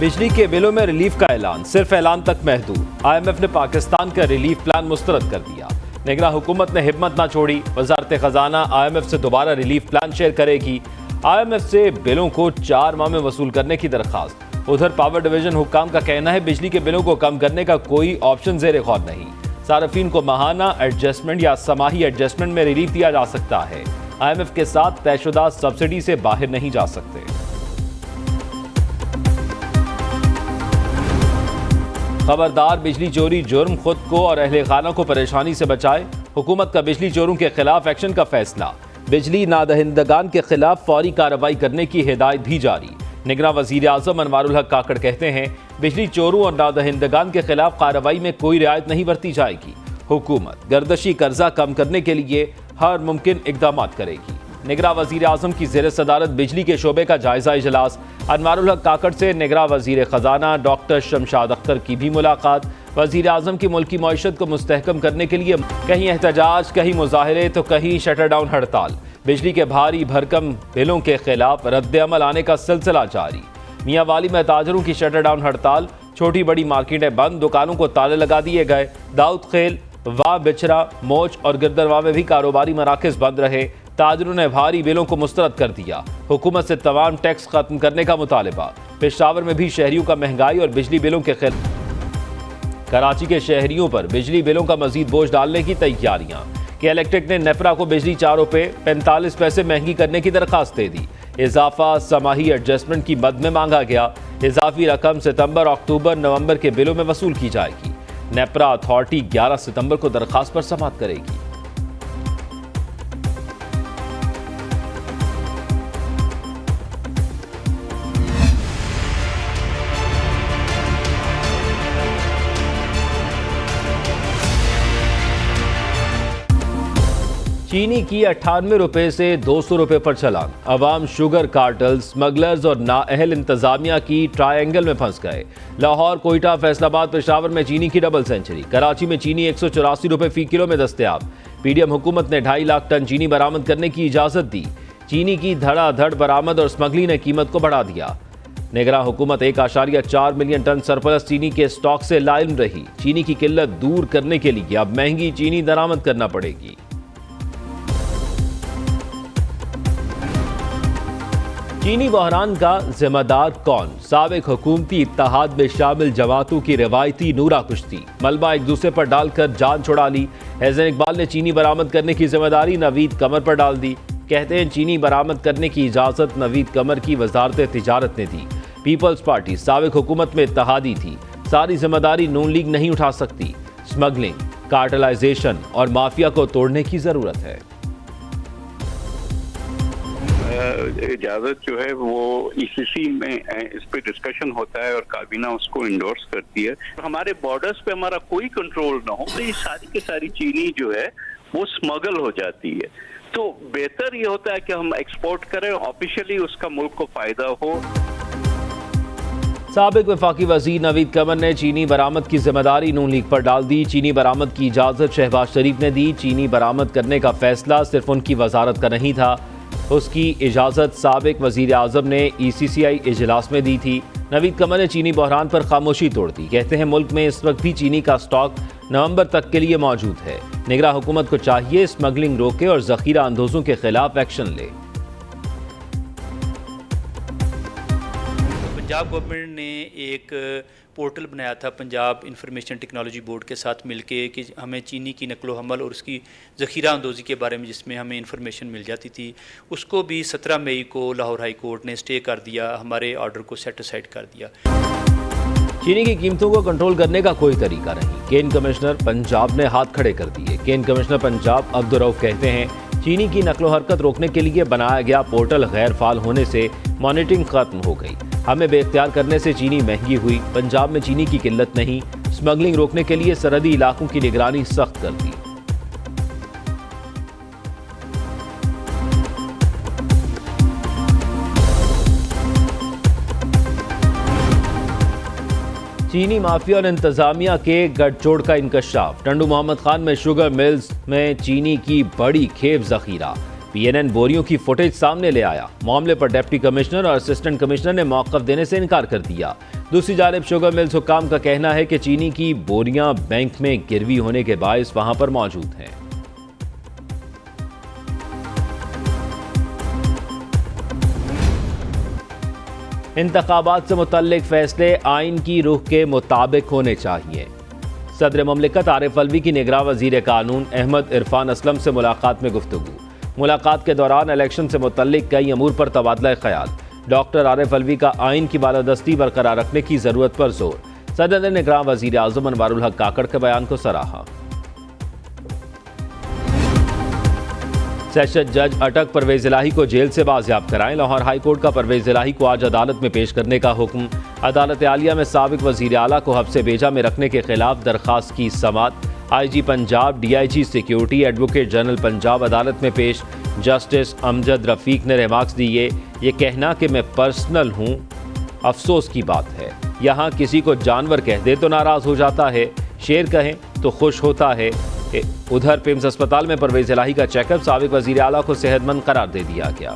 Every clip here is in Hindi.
बिजली के बिलों में रिलीफ का ऐलान, सिर्फ ऐलान तक महदूद। IMF ने पाकिस्तान का रिलीफ प्लान मुस्तरद कर दिया। निगरान हुकूमत ने हिम्मत ना छोड़ी। वजारत खजाना IMF से दोबारा रिलीफ प्लान शेयर करेगी। IMF से बिलों को 4 माह में वसूल करने की दरखास्त। उधर पावर डिवीजन हुक्काम का कहना है बिजली के बिलों को कम करने का कोई ऑप्शन ज़ेर गौर नहीं। सार्फिन को माहाना एडजस्टमेंट या समाही एडजस्टमेंट में रिलीफ दिया जा सकता है। IMF के साथ तयशुदा सब्सिडी से बाहर नहीं जा सकते। खबरदार, बिजली चोरी जुर्म, खुद को और अहले खाना को परेशानी से बचाए। हुकूमत का बिजली चोरों के खिलाफ एक्शन का फैसला। बिजली नादहिंदगान के खिलाफ फौरी कार्रवाई करने की हिदायत भी जारी। निगरान वजीर आजम अनवारुल हक काकड़ कहते हैं बिजली चोरों और नादहिंदगान के खिलाफ कार्रवाई में कोई रियायत नहीं बरती जाएगी। हुकूमत गर्दशी कर्जा कम करने के लिए हर मुमकिन इकदाम करेगी। निगरान वजीर आजम की ज़ेर सदारत बिजली के शोबे का जायजा इजलास। अनवारुल हक काकड़ से निगरान वजीर खजाना डॉक्टर शमशाद अख्तर की भी मुलाकात। वजीर आजम की मुल्की मईशत को मुस्तहकम करने के लिए कहीं एहतजाज, कहीं मुजाहरे तो कहीं शटर डाउन हड़ताल। बिजली के भारी भरकम बिलों के खिलाफ रद्द-ए-अमल आने का सिलसिला जारी। मियां वाली में ताजरों की शटर डाउन हड़ताल। छोटी बड़ी मार्केटें बंद, दुकानों को ताले लगा दिए गए। दाऊद खेल, वाह बिचरा, मोच और गिरदरवा में भी कारोबारी मराकज बंद रहे। ताजरों ने भारी बिलों को मुस्तरद कर दिया। हुकूमत से तमाम टैक्स खत्म करने का मुतालबा। पेशावर में भी शहरियों का महंगाई और बिजली बिलों के खिलाफ। कराची के शहरियों पर बिजली बिलों का मजीद बोझ डालने की तैयारियां। के इलेक्ट्रिक ने नेफ्रा को बिजली 4 रुपये 45 पैसे महंगी करने की दरखास्त दे दी। इजाफा समाही एडजस्टमेंट की मद में मांगा गया। इजाफी रकम सितंबर, अक्टूबर, नवंबर के बिलों में वसूल की जाएगी। नेफ्रा अथॉरिटी 11 सितंबर को दरखास्त पर समाअत करेगी। चीनी की 98 रुपए से 200 रुपए पर चलान। अवाम शुगर कार्टल, स्मगलर्स और नाअहल इंतजामिया की ट्रायंगल में फंस गए। लाहौर, कोयटा, फैसलाबाद, पेशावर में चीनी की डबल सेंचुरी। कराची में चीनी 184 रुपए फी किलो में दस्तयाब। PDM हुकूमत ने 2.5 लाख टन चीनी बरामद करने की इजाजत दी। चीनी की धड़ाधड़ बरामद और स्मगलिंग ने कीमत को बढ़ा दिया। निगरान हुकूमत 1.4 मिलियन टन सरप्लस चीनी के स्टॉक से लाइल रही। चीनी की किल्लत दूर करने के लिए अब महंगी चीनी दरामद करना पड़ेगी। चीनी बहरान का जिम्मेदार कौन? साबिक हुकूमती इत्तेहाद में शामिल जमातों की रिवायती नूरा कुश्ती। मलबा एक दूसरे पर डालकर जान छुड़ा ली। हसन इकबाल ने चीनी बरामद करने की जिम्मेदारी नवीद कमर पर डाल दी। कहते हैं चीनी बरामद करने की इजाज़त नवीद कमर की वजारत तिजारत ने दी। पीपल्स पार्टी साबिक हुकूमत में इत्तेहादी थी। सारी जिम्मेदारी नून लीग नहीं उठा सकती। स्मगलिंग, कार्टलाइजेशन और माफिया को तोड़ने की जरूरत है। इजाजत जो है वो ECC में इस पे डिस्कशन होता है और काबीना उसको इंडोर्स करती है। हमारे बॉर्डर्स पे हमारा कोई कंट्रोल ना हो तो ये सारी की सारी चीनी जो है वो स्मगल हो जाती है। तो बेहतर ये होता है कि हम एक्सपोर्ट करें, ऑफिशियली उसका मुल्क को फायदा हो। साबिक वफाकी वजीर नवीद कमर ने चीनी बरामद की जिम्मेदारी नून लीग पर डाल दी। चीनी बरामद की इजाजत शहबाज शरीफ ने दी। चीनी बरामद करने का फैसला सिर्फ उनकी वजारत का नहीं था, उसकी इजाज़त साबिक वज़ीर आज़म ने ECCI इजलास में दी थी। नवीद कमर ने चीनी बहरान पर खामोशी तोड़ दी। कहते हैं मुल्क में इस वक्त भी चीनी का स्टॉक नवंबर तक के लिए मौजूद है। निगरान हुकूमत को चाहिए स्मगलिंग रोके और जखीरा अंदोजों के खिलाफ एक्शन ले। पंजाब गवर्नमेंट ने एक पोर्टल बनाया था पंजाब इंफॉर्मेशन टेक्नोलॉजी बोर्ड के साथ मिलके कि हमें चीनी की नकलो हमल और उसकी ज़ख़ीरा अंदोज़ी के बारे में जिसमें हमें इंफॉर्मेशन मिल जाती थी, उसको भी 17 मई को लाहौर हाई कोर्ट ने स्टे कर दिया, हमारे ऑर्डर को सेट असाइड कर दिया। चीनी की कीमतों को कंट्रोल करने का कोई तरीका नहीं। केन कमिश्नर पंजाब ने हाथ खड़े कर दिए। केन कमिश्नर पंजाब अब्दुर्रऊफ कहते हैं चीनी की नकलो हरकत रोकने के लिए बनाया गया पोर्टल गैर फाल होने से मॉनिटरिंग खत्म हो गई। हमें बेख्तियार करने से चीनी महंगी हुई। पंजाब में चीनी की किल्लत नहीं। स्मगलिंग रोकने के लिए सरहदी इलाकों की निगरानी सख्त कर दी। चीनी माफिया और इंतजामिया के गठजोड़ का इंकशाफ। टंडू मोहम्मद खान में शुगर मिल्स में चीनी की बड़ी खेप जखीरा। PNN बोरियों की फुटेज सामने ले आया। मामले पर डिप्टी कमिश्नर और असिस्टेंट कमिश्नर ने मौक़िफ़ देने से इनकार कर दिया। दूसरी जानिब शुगर मिल्स हुक्काम का कहना है कि चीनी की बोरियां बैंक में गिरवी होने के बायस वहां पर मौजूद हैं। इंतखाबात से मुतल्लिक फैसले आइन की रूह के मुताबिक होने चाहिए। सदर ममलिकत आरिफ अलवी की निगरान वज़ीर कानून अहमद इरफान असलम से मुलाकात में गुफ्तगू। मुलाकात के दौरान इलेक्शन से मुतल्लिक कई अमूर पर तबादला ख्याल। डॉक्टर आरिफ अलवी का आइन की बालादस्ती बरकरार रखने की ज़रूरत पर जोर। सदर ने निगरान वज़ीर आज़म अनवारुल हक काकड़ के बयान को सराहा। सेशन जज अटक परवेज इलाही को जेल से बाजियाब कराएं। लाहौर हाई कोर्ट का परवेज इलाही को आज अदालत में पेश करने का हुक्म। अदालत आलिया में साबिक वजीर आला को हब्से बेजा में रखने के खिलाफ दरखास्त की समाअत। IG Punjab, DIG security, advocate general Punjab अदालत में पेश। जस्टिस अमजद रफीक ने रिमार्क्स दिए, ये कहना कि मैं पर्सनल हूँ अफसोस की बात है। यहाँ किसी को जानवर कह दे तो नाराज हो जाता है, शेर कहें तो खुश होता है। उधर पिम्स अस्पताल में परवेज इलाही का चेकअप। साबिक वजीर आला को सेहतमंद करार दे दिया गया।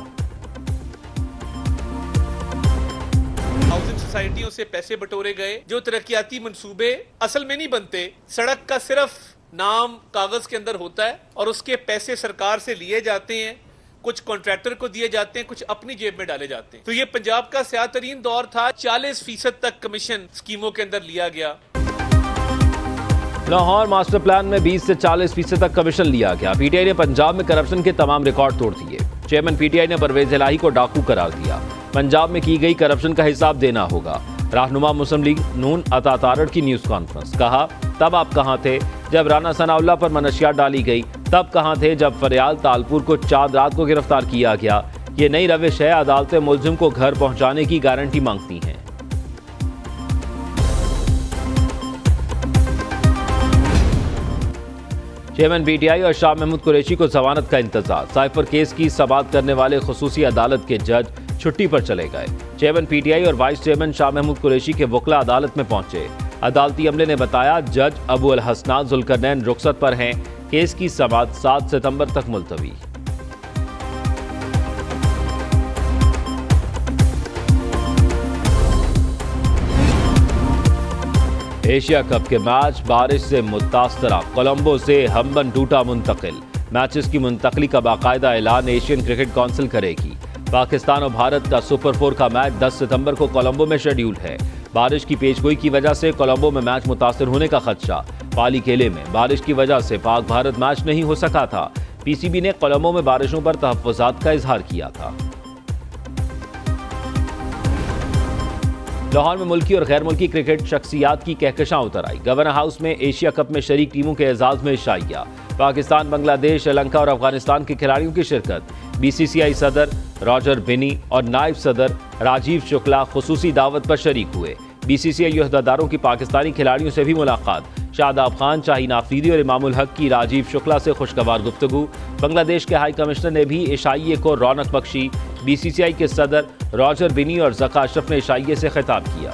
हाउसिंग सोसाइटियों से पैसे बटोरे गए, जो तरक्याती मंसूबे असल में नहीं बनते, सड़क का सिर्फ नाम कागज के अंदर होता है और उसके पैसे सरकार से लिए जाते हैं, कुछ कॉन्ट्रैक्टर को दिए जाते हैं, कुछ अपनी जेब में डाले जाते हैं। तो ये पंजाब का स्याह तरीन दौर था। 40% तक कमीशन स्कीमों के अंदर लिया गया। लाहौर मास्टर प्लान में 20 से 40% तक कमीशन लिया गया। PTI ने पंजाब में करप्शन के तमाम रिकॉर्ड तोड़ दिए। चेयरमैन PTI ने परवेज इलाही को डाकू करार दिया। पंजाब में की गई करप्शन का हिसाब देना होगा। रहनुमा मुस्लिम लीग नून अता तारड़ की न्यूज़ कॉन्फ्रेंस। कहा, तब आप कहाँ थे जब राना सनाउल्लाह पर मनशियात डाली गई? तब कहाँ थे जब फरियाल तालपुर को चाँद रात को गिरफ्तार किया गया? ये नई रविश है, अदालतें मुलजिम को घर पहुँचाने की गारंटी मांगती हैं। चेयरमैन PTI और शाह महमूद कुरैशी को जमानत का इंतजार। साइफर केस की समाअत करने वाले खुसूसी अदालत के जज छुट्टी पर चले गए। चेयरमैन PTI और वाइस चेयरमैन शाह महमूद कुरैशी के वकला अदालत में पहुंचे। अदालती अमले ने बताया, जज अबू अल हसनान जुल्करनैन रुखसत पर हैं। केस की समाअत 7 सितंबर तक मुलतवी। एशिया कप के मैच बारिश से मुतासरा। कोलंबो से हम्बन टूटा मुंतकिल। मैचेस की मुंतकली का बाकायदा ऐलान एशियन क्रिकेट काउंसिल करेगी। पाकिस्तान और भारत का सुपर 4 का मैच 10 सितंबर को कोलंबो में शेड्यूल है। बारिश की पेशगोई की वजह से कोलंबो में मैच मुतासर होने का खदशा। पाली किले में बारिश की वजह से पाक भारत मैच नहीं हो सका था। PCB ने कोलंबो में बारिशों पर तहफ़्फ़ुज़ात का इजहार किया था। लाहौर में मुल्की और गैर मुल्की क्रिकेट शख्सियात की कहकशां उतर आई। गवर्नर हाउस में एशिया कप में शरीक टीमों के एजाज में शाइया। पाकिस्तान, बांग्लादेश, श्रीलंका और अफगानिस्तान के खिलाड़ियों की शिरकत। BCCI सदर रॉजर बिनी और नायब सदर राजीव शुक्ला खुसूसी दावत पर शरीक हुए। BCCI अहदेदारों की पाकिस्तानी खिलाड़ियों से भी मुलाकात। शादाब खान, शाहीन आफरीदी और इमामुल हक की राजीव शुक्ला से खुशगवार गुफ्तगू। बांग्लादेश के हाई कमिश्नर ने भी इशाइये को रौनक बख्शी। BCCI के सदर रॉजर बिनी और ज़का अशरफ ने इशाइये से खिताब किया।